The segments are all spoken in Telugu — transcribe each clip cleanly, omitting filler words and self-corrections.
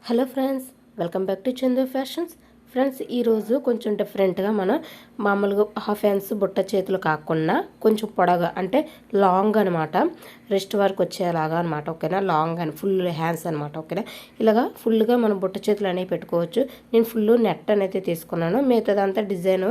Hello friends, welcome back to Chandu fashions. Friends, ఈరోజు కొంచెం డిఫరెంట్గా మనం మామూలుగా హాఫ్ హ్యాండ్స్ బుట్ట చేతులు కాకుండా కొంచెం పొడగా అంటే లాంగ్ అనమాట, రిస్ట్ వరకు వచ్చేలాగా అనమాట. ఓకేనా, లాంగ్ అని ఫుల్ హ్యాండ్స్ అనమాట. ఓకేనా, ఇలాగా ఫుల్గా మనం బుట్ట చేతులు అనేవి పెట్టుకోవచ్చు. నేను ఫుల్ నెట్ అనేది తీసుకున్నాను. మిగతాదంతా డిజైన్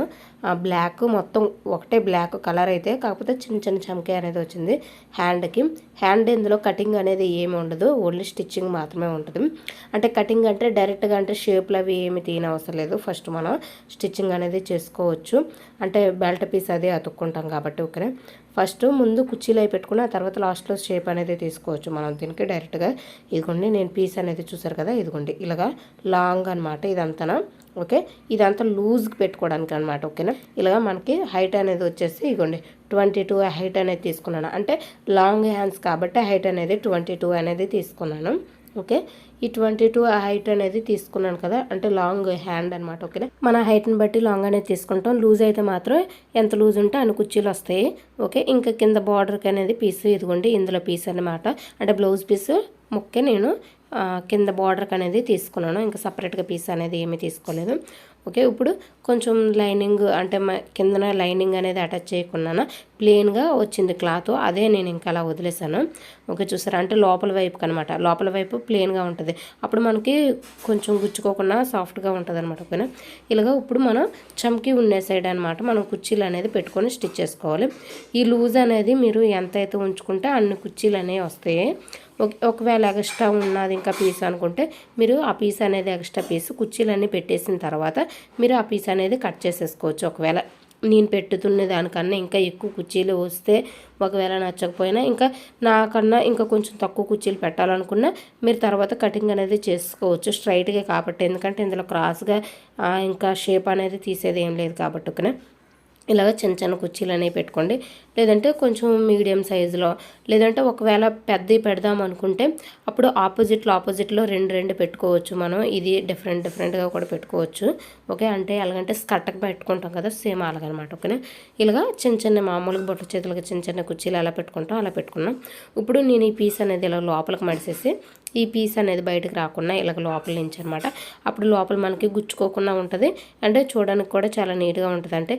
బ్లాక్, మొత్తం ఒకటే బ్లాక్ కలర్ అయితే, కాకపోతే చిన్న చిన్న చమకే అనేది వచ్చింది హ్యాండ్కి. హ్యాండ్ ఇందులో కటింగ్ అనేది ఏమి ఉండదు, ఓన్లీ స్టిచ్చింగ్ మాత్రమే ఉంటుంది. అంటే కటింగ్ అంటే డైరెక్ట్గా అంటే షేప్లు అవి ఏమి తీయనవసరం లేదు. ఫస్ట్ మనం స్టిచ్చింగ్ అనేది చేసుకోవచ్చు. అంటే బెల్ట్ పీస్ అది అతుక్కుంటాం కాబట్టి. ఓకేనా, ఫస్ట్ ముందు కుర్చీలు అవి పెట్టుకుని ఆ తర్వాత లాస్ట్లో షేప్ అనేది తీసుకోవచ్చు మనం దీనికి డైరెక్ట్గా. ఇదిగోండి, నేను పీస్ అనేది చూసారు కదా, ఇదిగోండి ఇలాగా లాంగ్ అనమాట ఇదంతా. ఓకే, ఇదంతా లూజ్కి పెట్టుకోవడానికి అనమాట. ఓకేనా, ఇలాగా మనకి హైట్ అనేది వచ్చేసి ఇదిగోండి 22 హైట్ అనేది తీసుకున్నాను. అంటే లాంగ్ హ్యాండ్స్ కాబట్టి హైట్ అనేది 22 అనేది తీసుకున్నాను. ఓకే, ఈ 22 హైట్ అనేది తీసుకున్నాను కదా, అంటే లాంగ్ హ్యాండ్ అనమాట. ఓకేనా, మన హైట్ని బట్టి లాంగ్ అనేది తీసుకుంటాం. లూజ్ అయితే మాత్రం ఎంత లూజ్ ఉంటే అన్ని కుర్చీలు వస్తాయి. ఓకే, ఇంకా కింద బార్డర్కి అనేది పీస్ ఇదిగోండి ఇందులో పీస్ అనమాట. అంటే బ్లౌజ్ పీస్ ముక్కే నేను కింద బార్డర్కి అనేది తీసుకున్నాను. ఇంకా సపరేట్గా పీస్ అనేది ఏమీ తీసుకోలేదు. ఓకే, ఇప్పుడు కొంచెం లైనింగ్ అంటే కిందన లైనింగ్ అనేది అటాచ్ చేయకుండా ప్లెయిన్గా వచ్చింది క్లాత్, అదే నేను ఇంకా అలా వదిలేసాను. ఓకే, చూసారా, అంటే లోపల వైపుకి అనమాట. లోపల వైపు ప్లెయిన్గా ఉంటుంది, అప్పుడు మనకి కొంచెం గుచ్చుకోకుండా సాఫ్ట్గా ఉంటుంది అనమాట. ఓకేనా, ఇలాగ ఇప్పుడు మనం చమ్కీ ఉండే సైడ్ అనమాట మనం కుర్చీలు అనేది పెట్టుకొని స్టిచ్ చేసుకోవాలి. ఈ లూజ్ అనేది మీరు ఎంత అయితే ఉంచుకుంటే అన్ని కుర్చీలు అనేవి వస్తాయి. ఒకవేళ ఎక్స్ట్రా ఉన్నది ఇంకా పీస్ అనుకుంటే మీరు ఆ పీస్ అనేది ఎక్స్ట్రా పీస్ కుర్చీలన్నీ పెట్టేసిన తర్వాత మీరు ఆ పీస్ అనేది కట్ చేసేసుకోవచ్చు. ఒకవేళ నేను పెట్టుతున్న దానికన్నా ఇంకా ఎక్కువ కుర్చీలు వస్తే, ఒకవేళ నచ్చకపోయినా ఇంకా నాకన్నా ఇంకా కొంచెం తక్కువ కుర్చీలు పెట్టాలనుకున్నా మీరు తర్వాత కటింగ్ అనేది చేసుకోవచ్చు స్ట్రైట్గా కాబట్టి. ఎందుకంటే ఇందులో క్రాస్గా ఇంకా షేప్ అనేది తీసేది ఏం లేదు కాబట్టి. ఓకేనా, ఇలాగ చిన్న చిన్న కుర్చీలు అనేవి పెట్టుకోండి. లేదంటే కొంచెం మీడియం సైజులో, లేదంటే ఒకవేళ పెద్దవి పెడదాం అనుకుంటే అప్పుడు ఆపోజిట్లో రెండు పెట్టుకోవచ్చు మనం. ఇది డిఫరెంట్గా కూడా పెట్టుకోవచ్చు. ఓకే, అంటే ఎలాగంటే స్కర్ట్కి పెట్టుకుంటాం కదా, సేమ్ అలాగనమాట. ఓకేనా, ఇలాగ చిన్న మామూలుగా బొట్ట చేతులుగా చిన్న కుర్చీలు ఎలా పెట్టుకుంటాం అలా పెట్టుకున్నాం. ఇప్పుడు నేను ఈ పీస్ అనేది ఇలా లోపలికి మడిసేసి ఈ పీస్ అనేది బయటకు రాకుండా ఇలాగ లోపల నుంచి అనమాట. అప్పుడు లోపల మనకి గుచ్చుకోకుండా ఉంటుంది, అంటే చూడడానికి కూడా చాలా నీట్గా ఉంటుంది. అంటే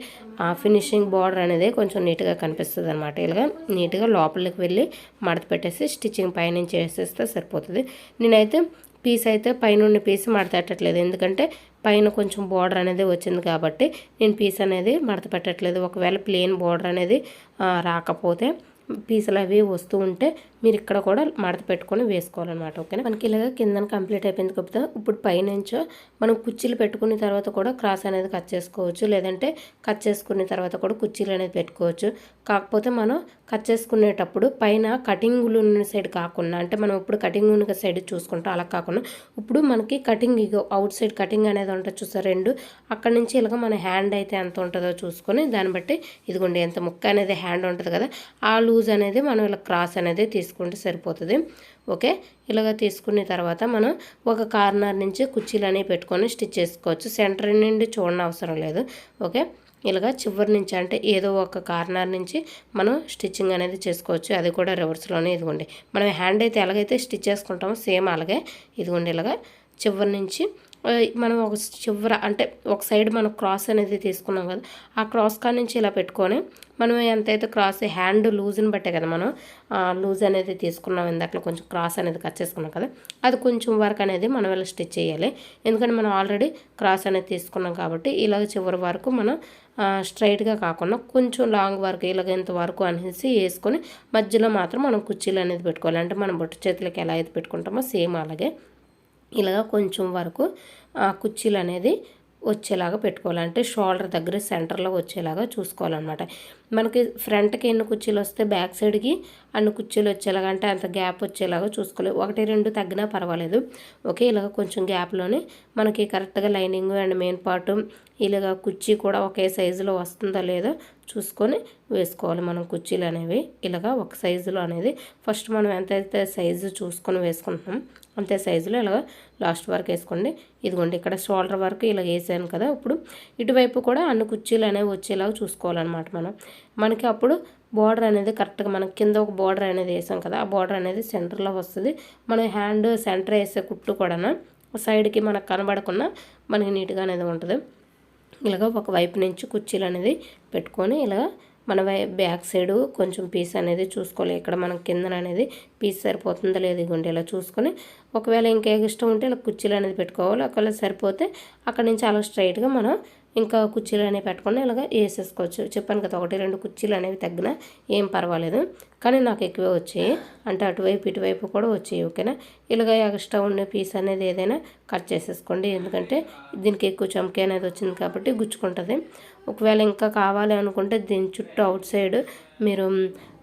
ఫినిషింగ్ బార్డర్ అనేది కొంచెం నీట్గా కనిపిస్తుంది అనమాట. ఇలాగ నీట్గా లోపలికి వెళ్ళి మడత పెట్టేసి స్టిచ్చింగ్ పైనుంచి వేసేస్తే సరిపోతుంది. నేనైతే పీస్ అయితే పైన పీస్ మడత పెట్టట్లేదు, ఎందుకంటే పైన కొంచెం బార్డర్ అనేది వచ్చింది కాబట్టి నేను పీస్ అనేది మడత పెట్టట్లేదు. ఒకవేళ ప్లెయిన్ బార్డర్ అనేది రాకపోతే పీసులు అవి వస్తూ ఉంటే మీరు ఇక్కడ కూడా మడత పెట్టుకొని వేసుకోవాలన్నమాట. ఓకేనా, మనకి ఇలాగ కింద కంప్లీట్ అయిపోయింది కాబట్టి ఇప్పుడు పైనుంచో మనం కుర్చీలు పెట్టుకున్న తర్వాత కూడా క్రాస్ అనేది కట్ చేసుకోవచ్చు, లేదంటే కట్ చేసుకున్న తర్వాత కూడా కుర్చీలు అనేది పెట్టుకోవచ్చు. కాకపోతే మనం కట్ చేసుకునేటప్పుడు పైన కటింగ్లు ఉన్న సైడ్ కాకుండా, అంటే మనం ఇప్పుడు కటింగ్ ఉన్న సైడ్ చూసుకుంటాం అలా కాకుండా ఇప్పుడు మనకి కటింగ్ అవుట్ సైడ్ కటింగ్ అనేది ఉంటుంది చూసారు రెండు, అక్కడ నుంచి ఇలాగ మన హ్యాండ్ అయితే ఎంత ఉంటుందో చూసుకొని దాన్ని బట్టి ఇదిగోండి ఎంత ముక్క అనేది హ్యాండ్ ఉంటుంది కదా, ఆ లూజ్ అనేది మనం ఇలా క్రాస్ అనేది తీసుకుంటే సరిపోతుంది. ఓకే, ఇలాగ తీసుకున్న తర్వాత మనం ఒక కార్నర్ నుంచి కుర్చీలు అనేవి పెట్టుకొని స్టిచ్ చేసుకోవచ్చు. సెంటర్ నుండి చూడని అవసరం లేదు. ఓకే, ఇలాగ చివరి నుంచి అంటే ఏదో ఒక కార్నర్ నుంచి మనం స్టిచ్చింగ్ అనేది చేసుకోవచ్చు, అది కూడా రివర్స్లోనే. ఇదిగోండి మనం హ్యాండ్ అయితే ఎలాగైతే స్టిచ్ చేసుకుంటామో సేమ్ అలాగే ఇదిగోండి ఇలాగ చివరి నుంచి మనం ఒక చివర అంటే ఒక సైడ్ మనం క్రాస్ అనేది తీసుకున్నాం కదా, ఆ క్రాస్ కా నుంచి ఇలా పెట్టుకొని మనం ఎంతైతే క్రాస్ హ్యాండ్ లూజ్ని బట్టే కదా మనం లూజ్ అనేది తీసుకున్నాం. ఇందాక కొంచెం క్రాస్ అనేది కట్ చేసుకున్నాం కదా, అది కొంచెం వరకు అనేది మనం ఇలా స్టిచ్ చేయాలి. ఎందుకంటే మనం ఆల్రెడీ క్రాస్ అనేది తీసుకున్నాం కాబట్టి ఇలాగ చివరి వరకు మనం స్ట్రైట్గా కాకుండా కొంచెం లాంగ్ వరకు ఇలాగ ఇంత వరకు అనేసి వేసుకొని మధ్యలో మాత్రం మనం కుర్చీలు అనేది పెట్టుకోవాలి. అంటే మనం బొట్టు చేతులకి ఎలా అయితే పెట్టుకుంటామో సేమ్ అలాగే ఇలాగ కొంచెం వరకు కుర్చీలు అనేది వచ్చేలాగా పెట్టుకోవాలంటే షోల్డర్ దగ్గర సెంటర్లో వచ్చేలాగా చూసుకోవాలన్నమాట. మనకి ఫ్రంట్కి ఎన్ని కుర్చీలు వస్తే బ్యాక్ సైడ్కి అన్ని కుర్చీలు వచ్చేలాగా, అంటే అంత గ్యాప్ వచ్చేలాగా చూసుకోవాలి. 1-2 తగ్గినా పర్వాలేదు. ఓకే, ఇలాగ కొంచెం గ్యాప్లోనే మనకి కరెక్ట్గా లైనింగ్ అండ్ మెయిన్ పార్ట్ ఇలాగ కుర్చీ కూడా ఒకే సైజులో వస్తుందో లేదో చూసుకొని వేసుకోవాలి మనం కుర్చీలు అనేవి. ఇలాగ ఒక సైజులో అనేది ఫస్ట్ మనం ఎంతైతే సైజు చూసుకొని వేసుకుంటున్నాం అంతే సైజులో ఇలాగ లాస్ట్ వరకు వేసుకోండి. ఇదిగోండి ఇక్కడ షోల్డర్ వరకు ఇలా వేసాను కదా, ఇప్పుడు ఇటువైపు కూడా అన్ని కుర్చీలు అనేవి వచ్చేలాగా చూసుకోవాలన్నమాట మనకి అప్పుడు బార్డర్ అనేది కరెక్ట్గా మనకి కింద ఒక బార్డర్ అనేది వేసాం కదా, ఆ బార్డర్ అనేది సెంటర్లో వస్తుంది. మన హ్యాండ్ సెంటర్ వేసే కుట్టు కూడా సైడ్కి మనకు కనబడకుండా మనకి నీట్గా అనేది ఉంటుంది. ఇలాగ ఒక వైపు నుంచి కుర్చీలు అనేది పెట్టుకొని ఇలా మన బ్యాక్ సైడ్ కొంచెం పీస్ అనేది చూసుకోవాలి. ఇక్కడ మనం కిందన అనేది పీస్ సరిపోతుందో లేదు ఇవ్వండి ఇలా చూసుకొని, ఒకవేళ ఇంకా ఇష్టం ఉంటే ఇలా కుర్చీలు అనేది పెట్టుకోవాలి. ఒకవేళ సరిపోతే అక్కడ నుంచి అలా స్ట్రైట్గా మనం ఇంకా కుర్చీలు అనేవి పెట్టుకొని ఇలాగ వేసేసుకోవచ్చు. చెప్పాను కదా 1-2 కుర్చీలు అనేవి తగ్గినా ఏం పర్వాలేదు, కానీ నాకు ఎక్కువే వచ్చాయి, అంటే అటువైపు ఇటువైపు కూడా వచ్చాయి. ఓకేనా, ఇలాగ ఎక్స్ట్రా ఉండే పీస్ అనేది ఏదైనా కట్ చేసేసుకోండి, ఎందుకంటే దీనికి ఎక్కువ చమ్కీ అనేది వచ్చింది కాబట్టి గుచ్చుకుంటుంది. ఒకవేళ ఇంకా కావాలి అనుకుంటే దీని చుట్టూ అవుట్ సైడ్ మీరు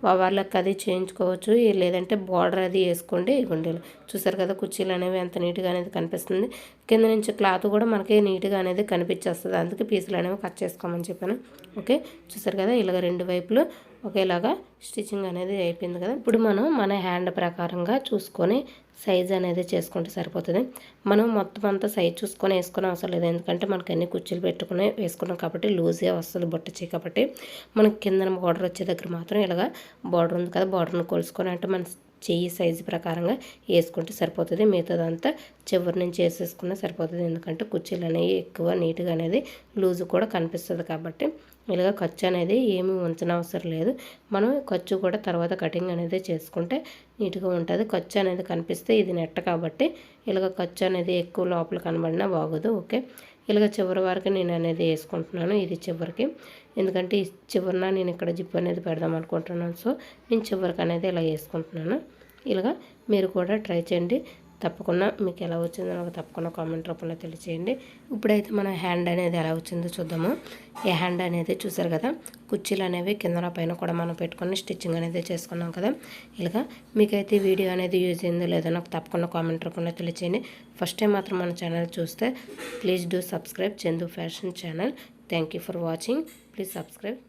వాళ్ళకి అది చేయించుకోవచ్చు, లేదంటే బార్డర్ అది వేసుకోండి. ఇవ్వండి చూసారు కదా కుర్చీలు అనేవి ఎంత నీట్గా అనేది కనిపిస్తుంది. కింద నుంచి క్లాత్ కూడా మనకి నీట్గా అనేది కనిపించేస్తుంది, అందుకే పీసులు అనేవి కట్ చేసుకోమని చెప్పాను. ఓకే, చూసారు కదా ఇలాగ 2 వైపులు ఒకేలాగా స్టిచ్చింగ్ అనేది అయిపోయింది కదా. ఇప్పుడు మనం మన హ్యాండ్ ప్రకారంగా చూసుకొని సైజ్ అనేది చేసుకుంటే సరిపోతుంది. మనం మొత్తం అంతా సైజ్ చూసుకొని వేసుకునే అవసరం లేదు, ఎందుకంటే మనకి అన్ని కుర్చీలు పెట్టుకుని వేసుకున్నాం కాబట్టి లూజ్గా వస్తుంది బొట్ట చేయి కాబట్టి. మనకి కింద బార్డర్ వచ్చే దగ్గర మాత్రం ఇలాగ బార్డర్ ఉంది కదా, బార్డర్ని కొలుసుకొని అంటే మన చెయ్యి సైజు ప్రకారంగా వేసుకుంటే సరిపోతుంది. మిగతాదంతా చివరి నుంచి వేసేసుకున్నా సరిపోతుంది, ఎందుకంటే కుర్చీలు అనేవి ఎక్కువ నీట్గా అనేది లూజ్ కూడా కనిపిస్తుంది కాబట్టి. ఇలాగ ఖర్చు అనేది ఏమీ ఉంచనవసరం లేదు, మనం ఖర్చు కూడా తర్వాత కటింగ్ అనేది చేసుకుంటే నీట్గా ఉంటుంది. ఖర్చు అనేది కనిపిస్తే ఇది నెట్ కాబట్టి ఇలాగ ఖర్చు అనేది ఎక్కువ లోపల కనబడినా బాగోదు. ఓకే, ఇలాగ చివరి వరకు నేను అనేది వేసుకుంటున్నాను, ఇది చివరికి, ఎందుకంటే ఈ చివరిన నేను ఇక్కడ జిప్ అనేది పెడదాం అనుకుంటున్నాను. సో నేను చివరికి అనేది ఇలా వేసుకుంటున్నాను. ఇలాగ మీరు కూడా ట్రై చేయండి, తప్పకుండా మీకు ఎలా వచ్చిందో నాకు తప్పకుండా కామెంట్ రూపంలో తెలియచేయండి. ఇప్పుడైతే మన హ్యాండ్ అనేది ఎలా వచ్చిందో చూద్దాము. ఈ హ్యాండ్ అనేది చూసారు కదా, కుర్చీలు అనేవి కింద పైన కూడా మనం పెట్టుకొని స్టిచ్చింగ్ అనేది చేసుకున్నాం కదా. ఇలాగ మీకైతే వీడియో అనేది యూజ్ అయిందో లేదో నాకు తప్పకుండా కామెంట్ రూపంలో తెలియచేయండి. ఫస్ట్ టైం మాత్రం మన ఛానల్ చూస్తే please do subscribe Chandu fashion channel. Thank you for watching, please subscribe.